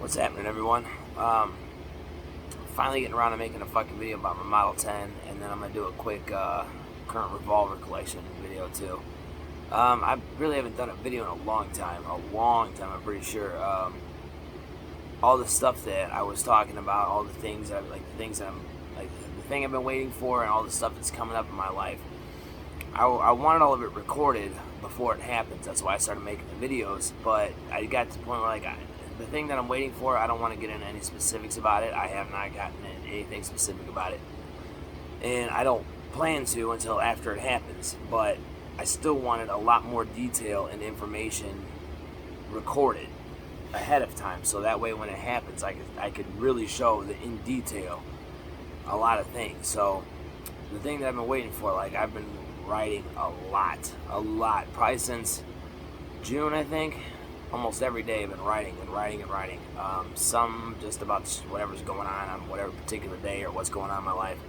What's happening, everyone? Finally getting around to making a fucking video about my Model 10, and then I'm gonna do a quick current Revolver collection video too. I really haven't done a video in a long time, I'm pretty sure. All the stuff that I was talking about, all the things that the thing I've been waiting for, and all the stuff that's coming up in my life. I wanted all of it recorded before it happens. That's why I started making the videos. But I got to the point where the thing that I'm waiting for, I don't want to get into any specifics about it. I have not gotten into anything specific about it, and I don't plan to until after it happens. But I still wanted a lot more detail and information recorded ahead of time, so that way when it happens, I could really show in detail a lot of things. So the thing that I've been waiting for, I've been writing a lot, probably since June, I think. Almost every day I've been writing. Some just about whatever's going on whatever particular day or what's going on in my life.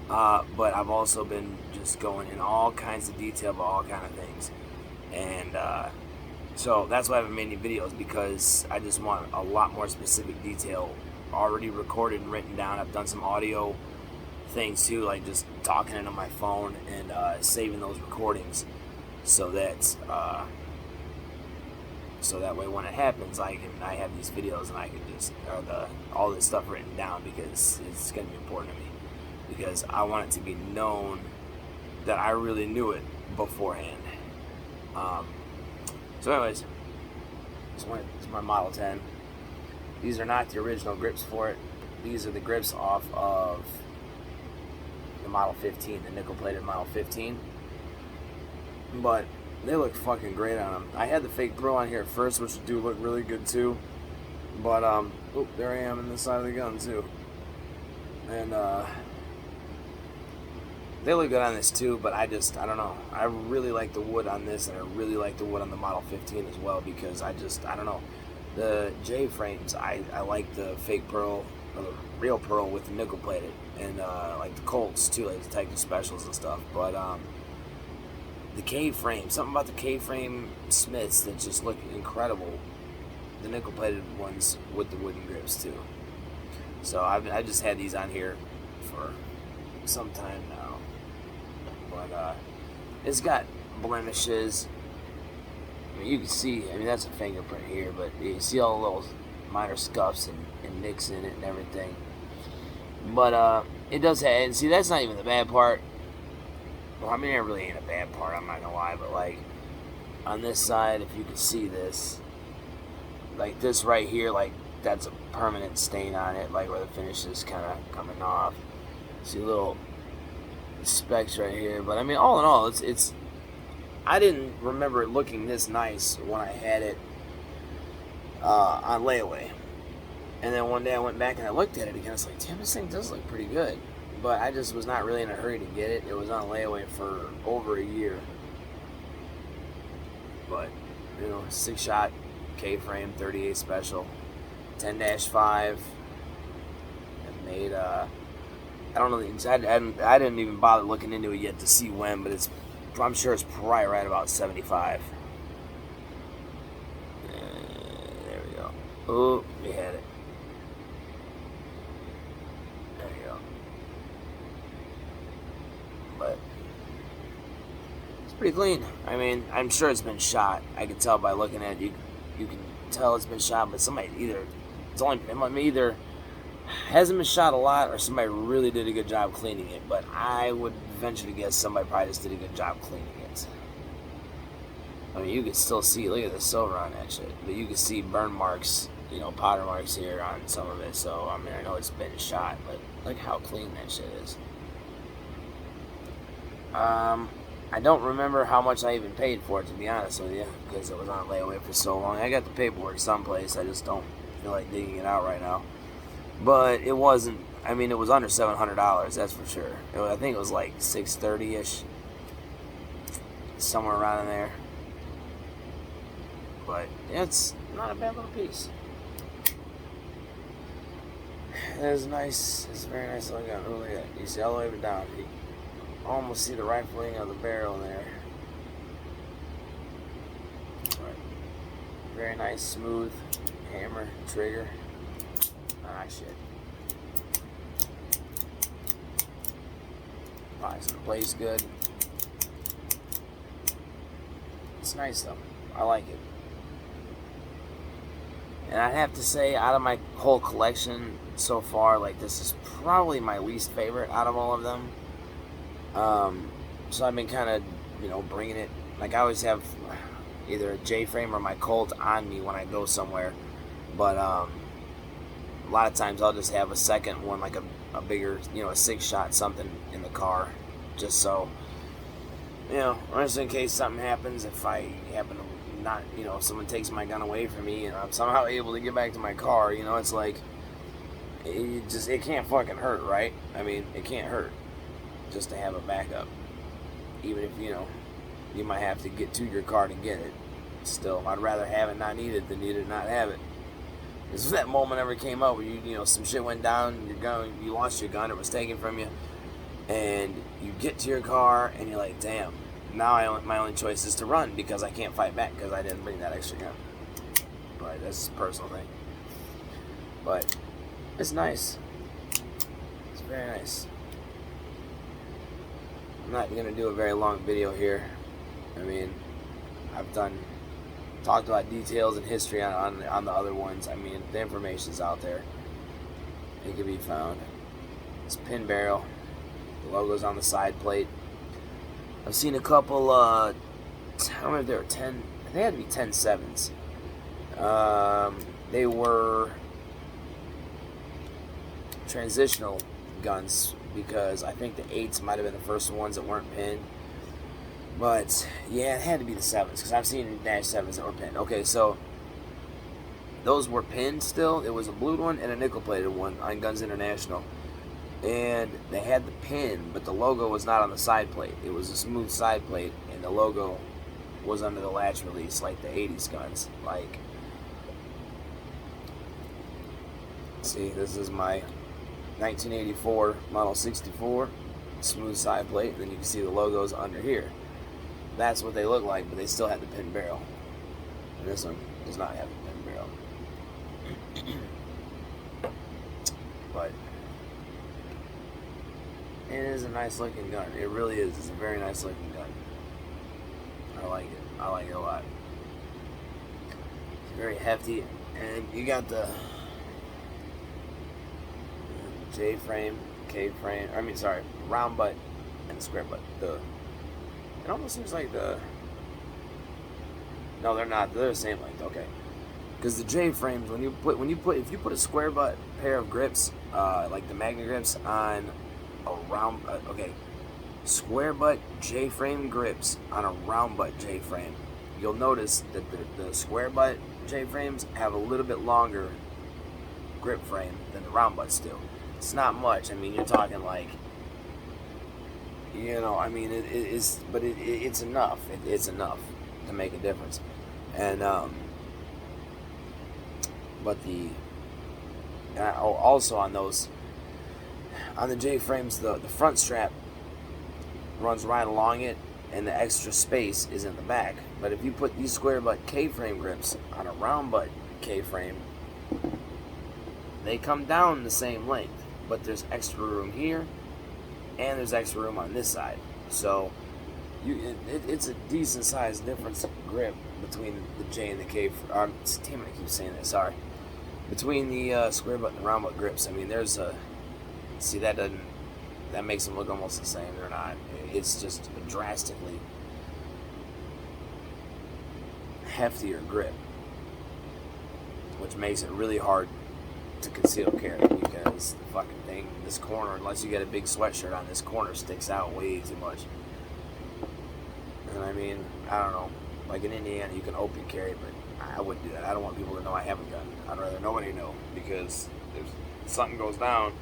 But I've also been just going in all kinds of detail about all kinds of things. And so that's why I haven't made any videos, because I just want a lot more specific detail already recorded and written down. I've done some audio things too, like just talking into my phone and saving those recordings, so that way when it happens, I have these videos and I can just all this stuff written down, because it's going to be important to me, because I want it to be known that I really knew it beforehand. So anyways, this is my Model 10. These are not the original grips for it. These are the grips off of the Model 15, the nickel-plated Model 15. But they look fucking great on them. I had the fake Pro on here at first, which do look really good too. But, oh, there I am in the side of the gun too. And, they look good on this too, but I don't know. I really like the wood on this, and I really like the wood on the Model 15 as well, because I don't know. The Jframes, I like the fake pearl, or the real pearl with the nickel plated, and like the Colts too, like Detective Specials and stuff. But the K-frame, something about the K-frame Smiths that just look incredible. The nickel plated ones with the wooden grips too. So I just had these on here for some time now. But it's got blemishes. I mean, you can see, that's a fingerprint here, but you see all the little minor scuffs and nicks in it and everything. But it does have, and see, that's not even the bad part. Well, it really ain't a bad part, I'm not gonna lie, but on this side, if you can see this, this right here, that's a permanent stain on it, where the finish is kind of coming off. See little specks right here, but all in all, it's I didn't remember it looking this nice when I had it on layaway. And then one day I went back and I looked at it again. I was like, damn, this thing does look pretty good. But I just was not really in a hurry to get it. It was on layaway for over a year. But, 6-shot K-frame, 38 special, 10-5. I made, I don't know, I didn't even bother looking into it yet to see when, but I'm sure it's probably right about 75. There we go. Oh, we had it. There you go. But it's pretty clean. I'm sure it's been shot. I can tell by looking at it. You can tell it's been shot, but somebody either hasn't been shot a lot, or somebody really did a good job cleaning it. But I would venture to guess somebody probably just did a good job cleaning it. You can still see, look at the silver on that shit, but you can see burn marks, powder marks here on some of it. So I know it's been shot, but look how clean that shit is. I don't remember how much I even paid for it, to be honest with you, because it was on layaway for so long. I got the paperwork someplace, I just don't feel like digging it out right now. But it wasn't, it was under $700, that's for sure. I think it was like $630-ish, somewhere around in there. But it's not a bad little piece. It's nice, it's a very nice little gun. Oh, look at that. You see all the way down. You almost see the rifling of the barrel there. Very nice, smooth hammer trigger. Ah, shit. Alright, so the blade's good. It's nice though. I like it. And I have to say, out of my whole collection so far, like, this is probably my least favorite out of all of them. So I've been kind of, you know, bringing it. Like, I always have either a Jframe or my Colt on me when I go somewhere. But a lot of times I'll just have a second one, like a bigger, you know, a 6-shot something in the car, just so, you know, just in case something happens. If I happen to not, you know, if someone takes my gun away from me and I'm somehow able to get back to my car, you know, it's like, it can't fucking hurt, right? I mean, it can't hurt just to have a backup. Even if, you know, you might have to get to your car to get it. Still, I'd rather have it not need it than need it not have it. Because if that moment ever came up where you know, some shit went down, your gun, you lost your gun, it was taken from you, and you get to your car and you're like, damn, now my only choice is to run because I can't fight back because I didn't bring that extra gun. But that's a personal thing. But it's nice. It's very nice. I'm not going to do a very long video here. I mean, I've talked about details and history on the other ones. I mean, the information's out there. It can be found. It's pin barrel. The logo's on the side plate. I've seen a couple, I don't know if they were 10, they had to be 10-7s. They were transitional guns because I think the 8s might have been the first ones that weren't pinned. But yeah, it had to be the 7s because I've seen -7s that were pinned. Okay, so those were pinned still. It was a blue one and a nickel-plated one on Guns International. And they had the pin, but the logo was not on the side plate. It was a smooth side plate, and the logo was under the latch release, like the 80s guns. Like, see, this is my 1984 Model 64, smooth side plate, and then you can see the logos under here. That's what they look like, but they still have the pin barrel. And this one does not have the pin barrel. But it is a nice looking gun. It really is. It's a very nice looking gun. I like it. I like it a lot. It's very hefty. And you got the Jframe, K-frame, I mean, sorry, round butt and square butt. It almost seems like no, they're not. They're the same length. Okay. Because the Jframes, if you put a square butt pair of grips, like the Magna grips on a round, square butt J-frame grips on a round butt J-frame, you'll notice that the square butt J-frames have a little bit longer grip frame than the round butts do. It's not much. I mean, you're talking like, you know, I mean, it's enough. It's enough to make a difference. And but also on those, on the J-frames, the front strap runs right along it, and the extra space is in the back. But if you put these square butt K-frame grips on a round butt K-frame, they come down the same length, but there's extra room here, and there's extra room on this side. So it's a decent sized difference grip between the J and the K. Damn it, I keep saying that. Sorry. Between the square butt and the round butt grips. I mean, there's a. See, that makes them look almost the same. They're not. It's just a drastically heftier grip, which makes it really hard to conceal carry, because the fucking thing, this corner, unless you get a big sweatshirt on, this corner sticks out way too much. And I mean, I don't know, like in Indiana you can open carry, but I wouldn't do that. I don't want people to know I have a gun. I'd rather nobody know, because if something goes down,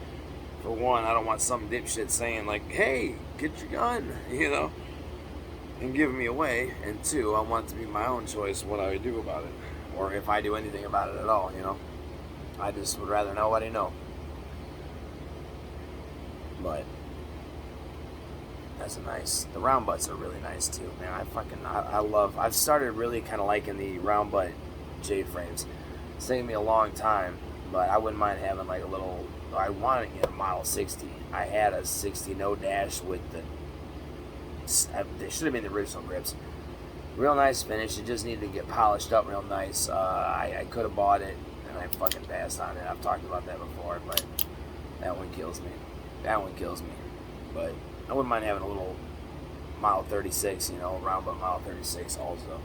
for one, I don't want some dipshit saying like, hey, get your gun, you know, and giving me away. And two, I want it to be my own choice what I do about it, or if I do anything about it at all, you know. I just would rather nobody know. But that's the round butts are really nice too, man. I've started really kind of liking the round butt J-frames. It's taken me a long time, But I wouldn't mind having like a little. I wanted to get a Model 60. I had a 60 no dash with the. They should have been the original grips. Real nice finish. It just needed to get polished up real nice. I could have bought it, and I fucking passed on it. I've talked about that before, but that one kills me. That one kills me. But I wouldn't mind having a little Model 36, you know, round butt Model 36 also.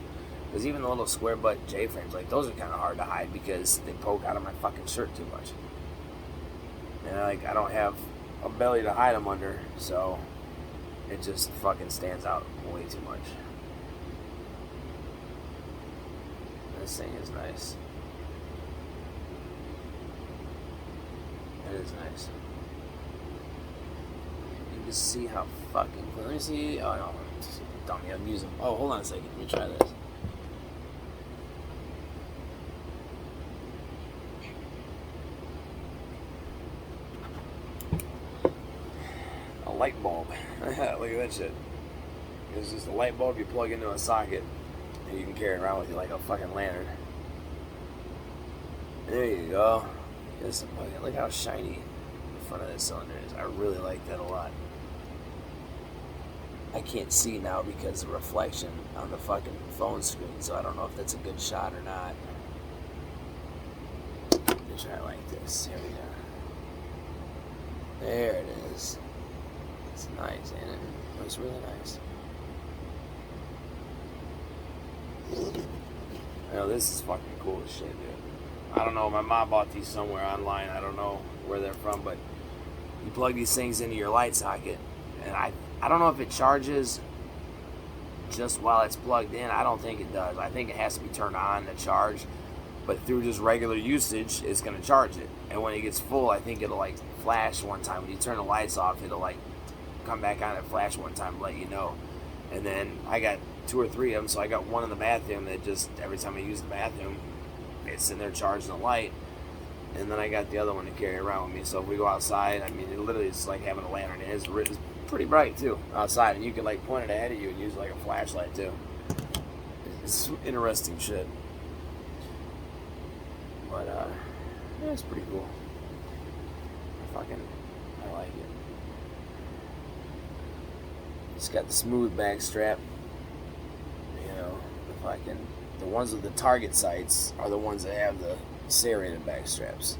Because even the little square butt Jframes, like, those are kind of hard to hide because they poke out of my fucking shirt too much. And, like, I don't have a belly to hide them under, so it just fucking stands out way too much. This thing is nice. It is nice. You can see how fucking clean. Let me see. Oh no, dummy, I'm using. Oh, hold on a second. Let me try this. A light bulb. Look at that shit. It's just a light bulb you plug into a socket, and you can carry it around with you like a fucking lantern. There you go. Look how shiny the front of this cylinder is. I really like that a lot. I can't see now because of the reflection on the fucking phone screen, so I don't know if that's a good shot or not. Let me try it like this. Here we go. There it is. It's nice, ain't it? It looks really nice. You know, this is fucking cool as shit, dude. I don't know, my mom bought these somewhere online. I don't know where they're from, but you plug these things into your light socket, and I don't know if it charges just while it's plugged in. I don't think it does. I think it has to be turned on to charge, but through just regular usage, it's going to charge it. And when it gets full, I think it'll like flash one time. When you turn the lights off, it'll like come back on and flash one time to let you know. And then I got 2 or 3 of them, so I got one in the bathroom that just, every time I use the bathroom, it's in there charging the light. And then I got the other one to carry around with me, so if we go outside, I mean, it literally is like having a lantern. It's pretty bright too outside, and you can like point it ahead of you and use it like a flashlight too. It's interesting shit. But yeah, it's pretty cool. I like it. It's got the smooth back strap. You know, the ones with the target sights are the ones that have the serrated back straps,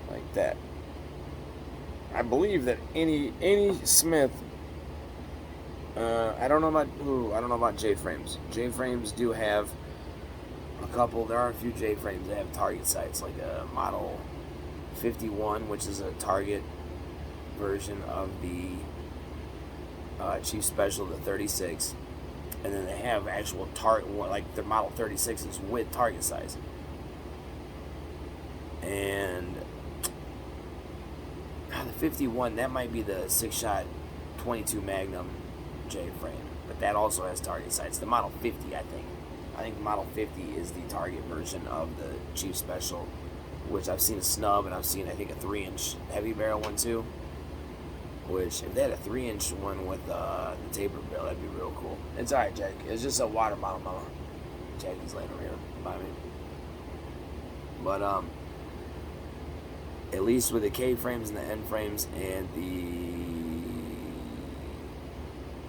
like that. I believe that any Smith. I don't know about Jframes. Jframes do have a couple. There are a few Jframes that have target sights, like a Model 51, which is a target version of the Chief Special, the 36, and then they have actual target, like the Model 36s with target sights. And the 51, that might be the 6-shot 22 Magnum Jframe, but that also has target sights. The Model 50, I think the Model 50 is the target version of the Chief Special, which I've seen a snub, and I've seen, I think, a 3-inch heavy barrel one too. Which, if they had a 3-inch one with the taper barrel, that'd be real cool. It's alright, Jack. It's just a water bottle, mama. Jackie's laying over here by me. But at least with the K-frames and the N-frames and the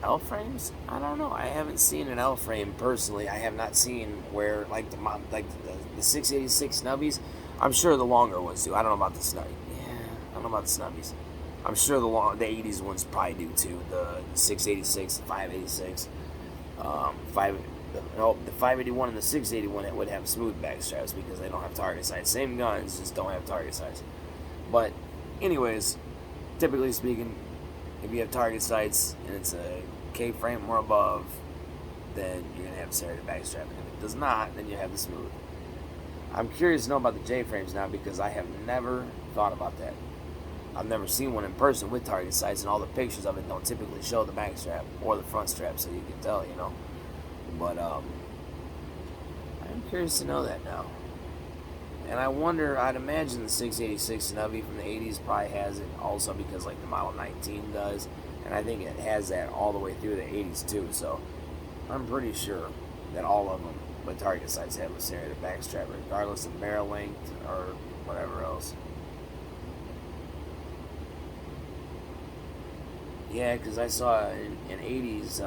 Lframes, I don't know. I haven't seen an Lframe personally. I have not seen where like the 686 Snubbies. I'm sure the longer ones do. I don't know about the Snubby. Yeah, I don't know about the Snubbies. I'm sure the 80s ones probably do too. The 686, the 586, the 581 and the 681 that would have smooth back straps because they don't have target sights. Same guns, just don't have target sights. But anyways, typically speaking, if you have target sights and it's a K-frame or above, then you're going to have a serrated back strap. And if it does not, then you have the smooth. I'm curious to know about the J-frames now because I have never thought about that. I've never seen one in person with target sights, and all the pictures of it don't typically show the back strap or the front strap, so you can tell, you know. But I'm curious to know that now. And I wonder, I'd imagine the 686 Snubby from the 80s probably has it also because like the Model 19 does. And I think it has that all the way through the 80s too. So I'm pretty sure that all of them but target sights have a serrated backstrap regardless of barrel length or whatever else. Yeah, because I saw in 80s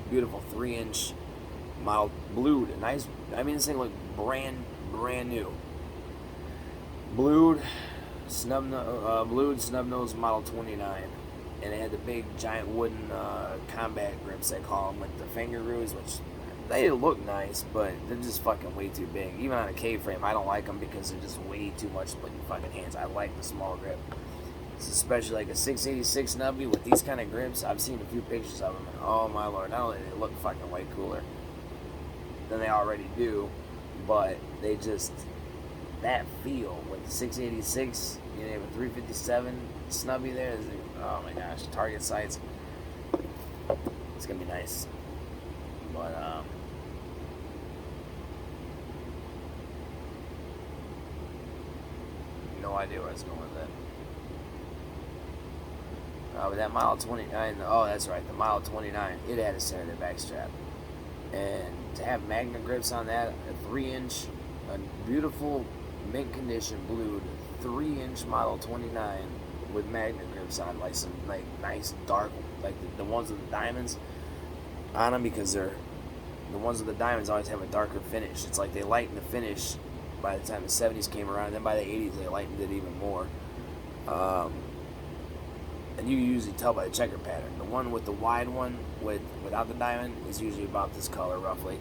beautiful 3-inch model blued, a nice. I mean, this thing looked brand new. Blued snub nose model 29, and it had the big giant wooden combat grips, they call them, with the finger grooves, which they look nice, but they're just fucking way too big. Even on a K-frame, I don't like them because they're just way too much to put in your fucking hands. I like the small grip. It's especially like a 686 Snubby with these kind of grips. I've seen a few pictures of them, and oh my lord, not only do they look fucking way cooler than they already do, but they just, that feel with the 686, you know, you have a 357 Snubby there. Oh my gosh, target sights. It's gonna be nice. But no idea where I was going with that. With that Model 29, oh that's right, the Model 29, it had a serrated backstrap. And to have Magna grips on that, a 3-inch, a beautiful mint condition blued 3-inch Model 29 with Magna grips on, like some like nice dark, like the ones with the diamonds on them, because they're, the ones with the diamonds always have a darker finish. It's like they lightened the finish by the time the 70s came around, and then by the 80s they lightened it even more. And you can usually tell by the checker pattern. The one with the wide one without the diamond is usually about this color roughly.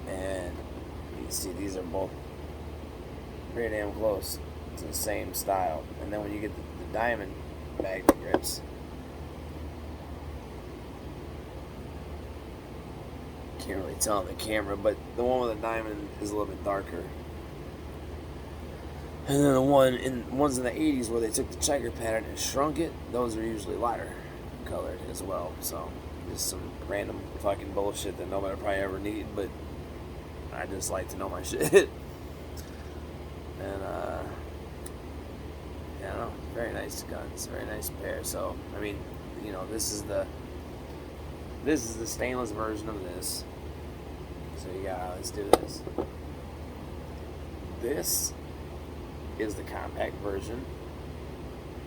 And you can see these are both pretty damn close to the same style. And then when you get the diamond Magna grips, can't really tell on the camera, but the one with the diamond is a little bit darker. And then the ones in the 80s where they took the checker pattern and shrunk it, those are usually lighter colored as well. So just some random fucking bullshit that nobody probably ever need, but I just like to know my shit. And yeah, I don't know, very nice guns, very nice pair. So I mean, you know, this is the stainless version of this. So you got, let's do this. This is the compact version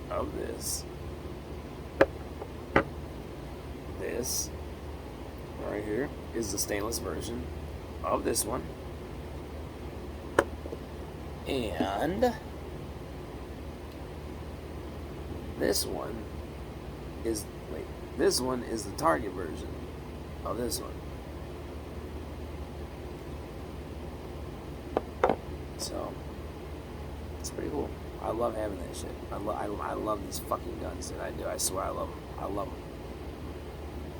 of this. This right here is the stainless version of this one. And this one is, this one is the target version of this one. So it's pretty cool. I love having that shit. I love these fucking guns that I do. I swear I love them. I love them.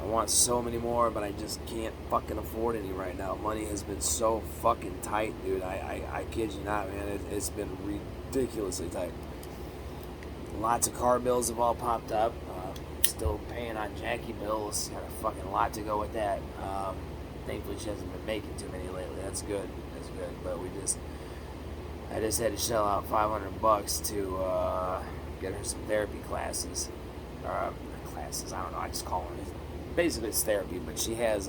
I want so many more, but I just can't fucking afford any right now. Money has been so fucking tight, dude. I kid you not, man. It's been ridiculously tight. Lots of car bills have all popped up. Still paying on Jackie bills. Got a fucking lot to go with that. Thankfully, she hasn't been making too many lately. That's good. That's good. But I just had to shell out $500 to get her some therapy classes. Classes, I don't know, I just call them. Basically, it's therapy, but she has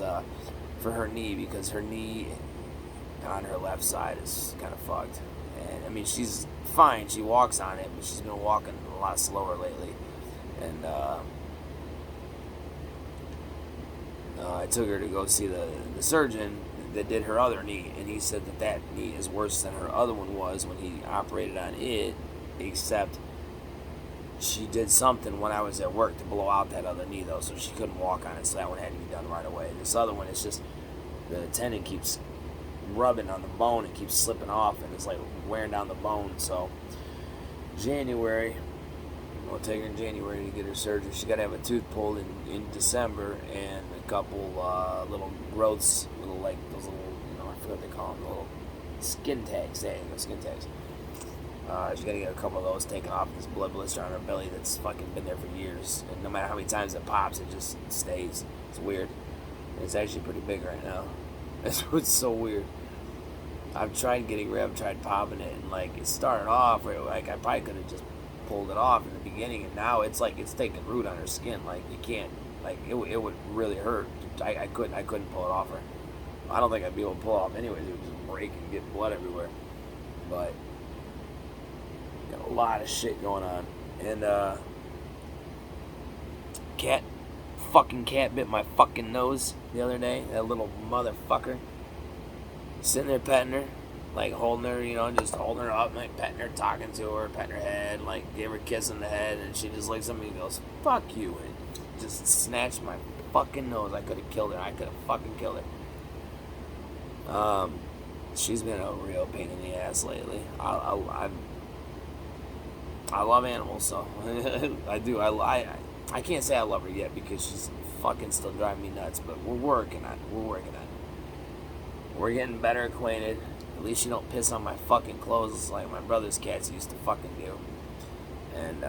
for her knee, because her knee on her left side is kind of fucked. And I mean, she's fine, she walks on it, but she's been walking a lot slower lately. And I took her to go see the surgeon that did her other knee, and he said that knee is worse than her other one was when he operated on it, except she did something when I was at work to blow out that other knee, though, so she couldn't walk on it, so that one had to be done right away. This other one is just, the tendon keeps rubbing on the bone and keeps slipping off, and it's like wearing down the bone. So January, we'll take her in January to get her surgery. She got to have a tooth pulled in December, and a couple little growths, little, like those little, you know, I forget what they call them, little skin tags. There you go, skin tags. She's got to get a couple of those taken off this blood blister on her belly that's fucking been there for years. And no matter how many times it pops, it just stays. It's weird. And it's actually pretty big right now. It's so weird. I've tried getting rid of, tried popping it, and like it started off where like I probably could have just pulled it off in the beginning, and now it's like it's taking root on her skin. Like you can't, like it would really hurt. I couldn't pull it off her. I don't think I'd be able to pull it off anyways. It would just break and get blood everywhere. But got a lot of shit going on. And cat bit my fucking nose the other day. That little motherfucker. Sitting there petting her, like holding her, you know, just holding her up, like petting her, talking to her, petting her head, like gave her a kiss on the head, and she just looks at me and goes, "Fuck you," and just snatched my fucking nose. I could have killed her. I could have fucking killed her. She's been a real pain in the ass lately. I love animals, so I do. I can't say I love her yet because she's fucking still driving me nuts, but we're working on it. We're getting better acquainted. At least she don't piss on my fucking clothes like my brother's cats used to fucking do. And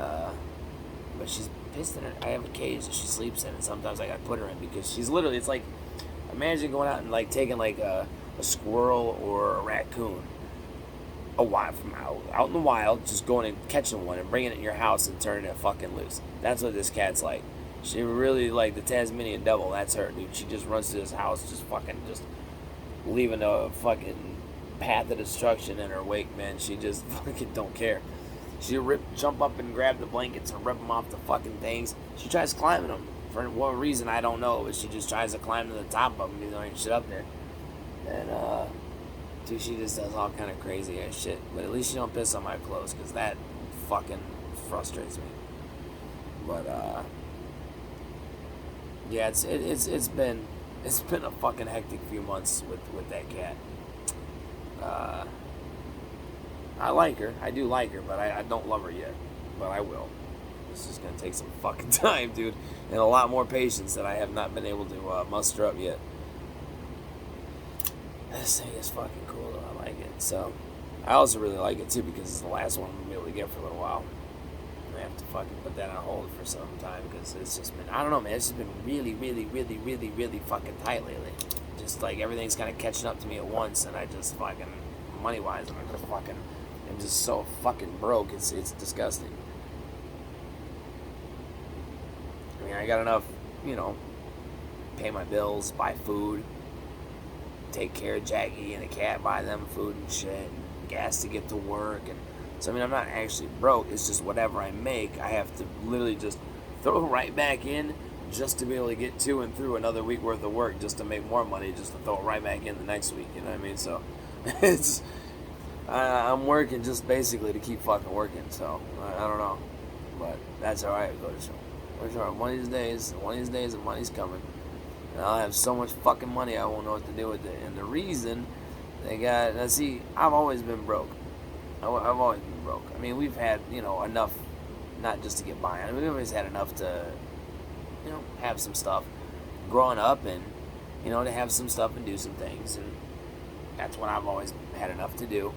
but she's pissed in her. I have a cage that she sleeps in, and sometimes I gotta put her in because she's literally. It's like, imagine going out and like taking like a squirrel or a raccoon from out in the wild, just going and catching one and bringing it in your house and turning it fucking loose. That's what this cat's like. She really like the Tasmanian devil. That's her, dude. She just runs to this house, just leaving a fucking path of destruction in her wake, man. She just fucking don't care. She jump up and grab the blankets and rip them off the fucking things. She tries climbing them for what reason I don't know, but she just tries to climb to the top of them. You know, and shit up there. And dude, she just does all kind of crazy ass shit. But at least she don't piss on my clothes, because that fucking frustrates me. But yeah, it's been a fucking hectic few months with that cat. I like her. I do like her, but I don't love her yet. But I will. It's just gonna take some fucking time, dude, and a lot more patience that I have not been able to muster up yet. This thing is fucking cool, though. I like it. So, I also really like it, too, because it's the last one I'm going to be able to get for a little while. I have to fucking put that on hold for some time, because it's just been, I don't know, man, it's just been really, really, really, really, really fucking tight lately. Just, like, everything's kind of catching up to me at once, and I just fucking, money-wise, I'm just so fucking broke, it's disgusting. I mean, I got enough, you know, pay my bills, buy food, take care of Jackie and the cat, buy them food and shit, and gas to get to work, and so I mean I'm not actually broke. It's just whatever I make, I have to literally just throw right back in just to be able to get to and through another week worth of work, just to make more money, just to throw it right back in the next week. You know what I mean? So it's I'm working just basically to keep fucking working. So I don't know, but that's alright. One of these days, the money's coming. And I'll have so much fucking money I won't know what to do with it. And the reason they got... Now, see, I've always been broke. I've always been broke. I mean, we've had, you know, enough, not just to get by. I mean, we've always had enough to, you know, have some stuff growing up and, you know, to have some stuff and do some things. And that's what I've always had enough to do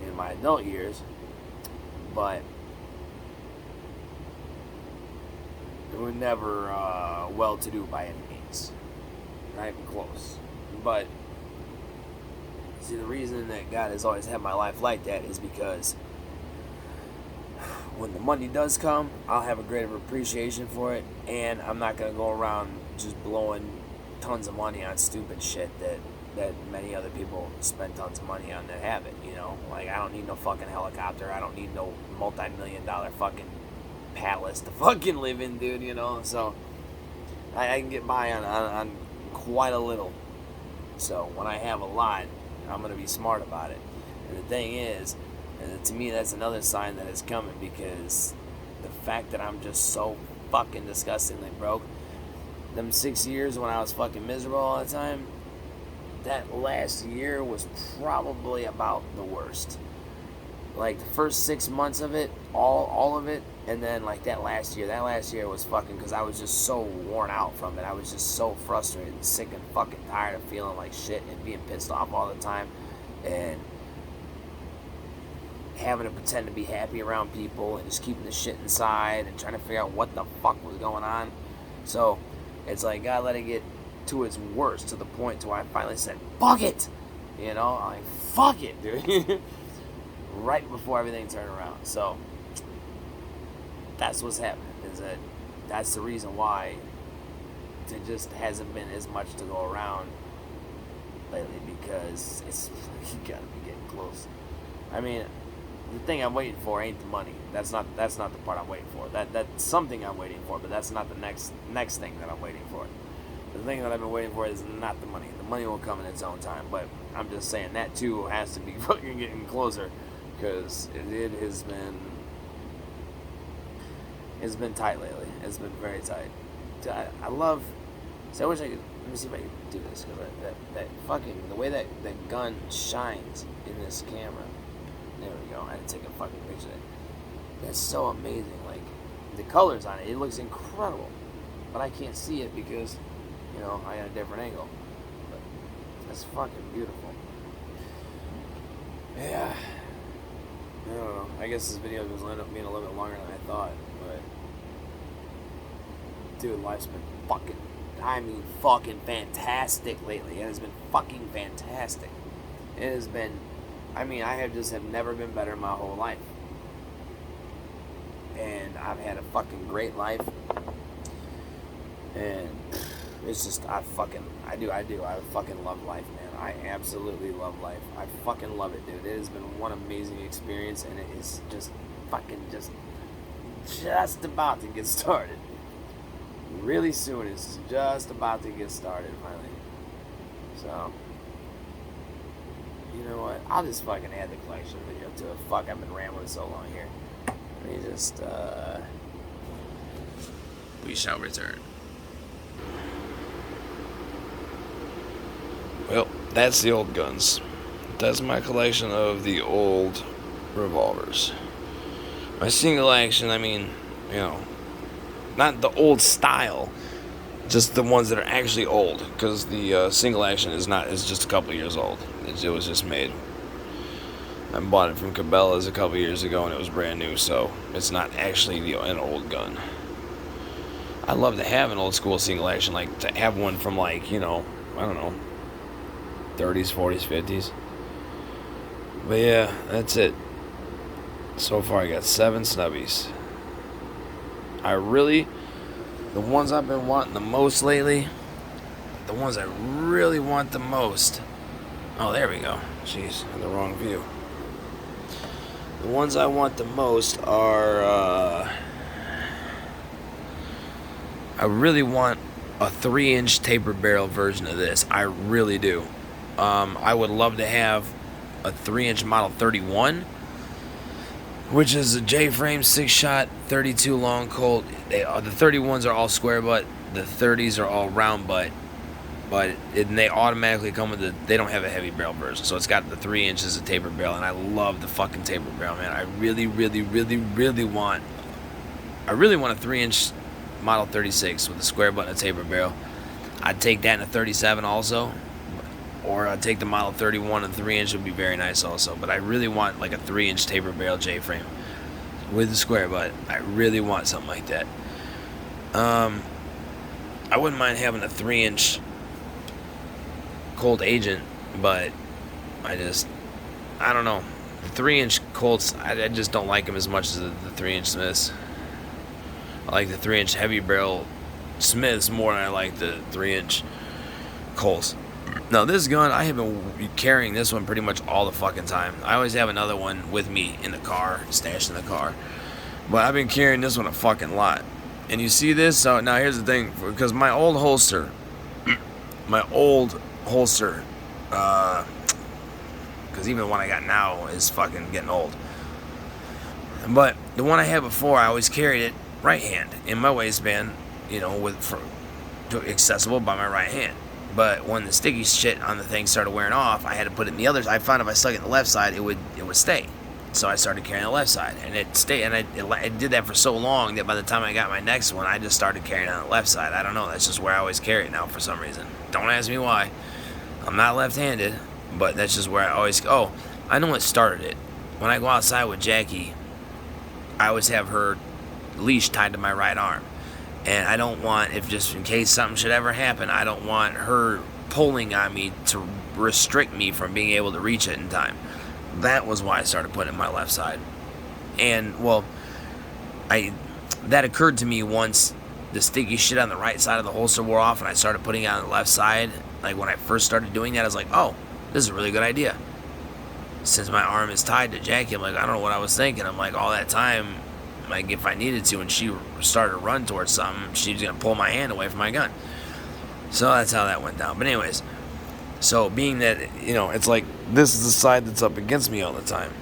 in my adult years. But we're never well-to-do by any means. Not even close. But, see, the reason that God has always had my life like that is because when the money does come, I'll have a greater appreciation for it, and I'm not going to go around just blowing tons of money on stupid shit that many other people spend tons of money on that have it, you know? Like, I don't need no fucking helicopter. I don't need no multi-million-dollar fucking palace to fucking live in, dude, you know? So I can get by on quite a little. So when I have a lot, I'm gonna be smart about it. And the thing is, and to me, that's another sign that it's coming, because the fact that I'm just so fucking disgustingly broke, them 6 years when I was fucking miserable all the time, that last year was probably about the worst. Like, the first 6 months of it, all of it, and then, like, that last year was fucking, because I was just so worn out from it. I was just so frustrated and sick and fucking tired of feeling like shit and being pissed off all the time, and having to pretend to be happy around people, and just keeping the shit inside, and trying to figure out what the fuck was going on. So, it's like, God let it get to its worst, to the point to where I finally said, fuck it! You know, I'm like, fuck it, dude. Right before everything turned around. So that's what's happening, is that that's the reason why there just hasn't been as much to go around lately because it's you gotta be getting close. I mean, the thing I'm waiting for ain't the money. That's not the part I'm waiting for. That's something I'm waiting for, but that's not the next thing that I'm waiting for. The thing that I've been waiting for is not the money. The money will come in its own time, but I'm just saying that too has to be fucking getting closer because it has been. It's been tight lately. It's been very tight. I love. So I wish I could. Let me see if I can do this because that fucking the way that gun shines in this camera. There we go. I had to take a fucking picture of it. That's so amazing. Like the colors on it, it looks incredible. But I can't see it because I got a different angle. But it's fucking beautiful. Yeah. I don't know. I guess this video was end up being a little bit longer than I thought. But dude, life's been fucking fantastic lately. It has been fucking fantastic. It has been, I have never been better in my whole life. And I've had a fucking great life. And it's just, I fucking love life, man. I absolutely love life. I fucking love it, dude. It has been one amazing experience, and it is just about to get started. Really soon, it's just about to get started, finally. So, you know what? I'll just fucking add the collection video to it. Fuck, I've been rambling so long here. Let me just, we shall return. Well, that's the old guns. That's my collection of the old revolvers. My single action, not the old style, just the ones that are actually old, because the single action is just a couple years old. It was just made. I bought it from Cabela's a couple years ago, and it was brand new, so it's not actually an old gun. I'd love to have an old school single action, like to have one from I don't know, 30s, 40s, 50s. But yeah, that's it. So far I got 7 Snubbies. The ones I've been wanting the most lately, the ones I really want the most. Oh, there we go. Jeez, in the wrong view. The ones I want the most are, I really want a 3-inch taper barrel version of this. I really do. I would love to have a 3-inch Model 31, which is a Jframes 6-shot, 32 long Colt. The 31s are all square butt. The 30s are all round butt. And they automatically come with they don't have a heavy barrel version. So it's got the 3 inches of taper barrel, and I love the fucking taper barrel, man. I really, really, really, really want a 3-inch Model 36 with a square butt and a taper barrel. I'd take that in a 37 also. Or I'd take the Model 31 and 3-inch would be very nice also. But I really want like a 3-inch taper barrel J-frame with the square butt. I really want something like that. I wouldn't mind having a 3-inch Colt Agent, but I don't know. The 3-inch Colts, I just don't like them as much as the 3-inch Smiths. I like the 3-inch heavy barrel Smiths more than I like the 3-inch Colts. Now this gun, I have been carrying this one pretty much all the fucking time. I always have another one with me in the car, stashed in the car. But I've been carrying this one a fucking lot. And you see this? So now here's the thing, because my old holster, because even the one I got now is fucking getting old. But the one I had before, I always carried it right hand in my waistband, accessible by my right hand. But when the sticky shit on the thing started wearing off, I had to put it in the other. I found if I stuck it in the left side, it would stay. So I started carrying the left side, and it stayed. And I did that for so long that by the time I got my next one, I just started carrying on the left side. I don't know. That's just where I always carry it now for some reason. Don't ask me why. I'm not left-handed, but that's just where I always. Oh, I know what started it. When I go outside with Jackie, I always have her leash tied to my right arm. And I don't want, just in case something should ever happen, I don't want her pulling on me to restrict me from being able to reach it in time. That was why I started putting it in my left side. And, well, that occurred to me once the sticky shit on the right side of the holster wore off, and I started putting it on the left side. Like, when I first started doing that, I was like, oh, this is a really good idea. Since my arm is tied to Jackie, I'm like, I don't know what I was thinking. I'm like, all that time, like, if I needed to, and she started to run towards something, she was going to pull my hand away from my gun. So that's how that went down. But anyways, so being that, you know, it's like, this is the side that's up against me all the time.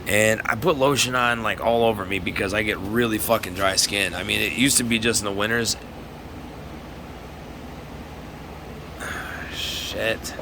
And I put lotion on, like, all over me because I get really fucking dry skin. I mean, it used to be just in the winters. Shit.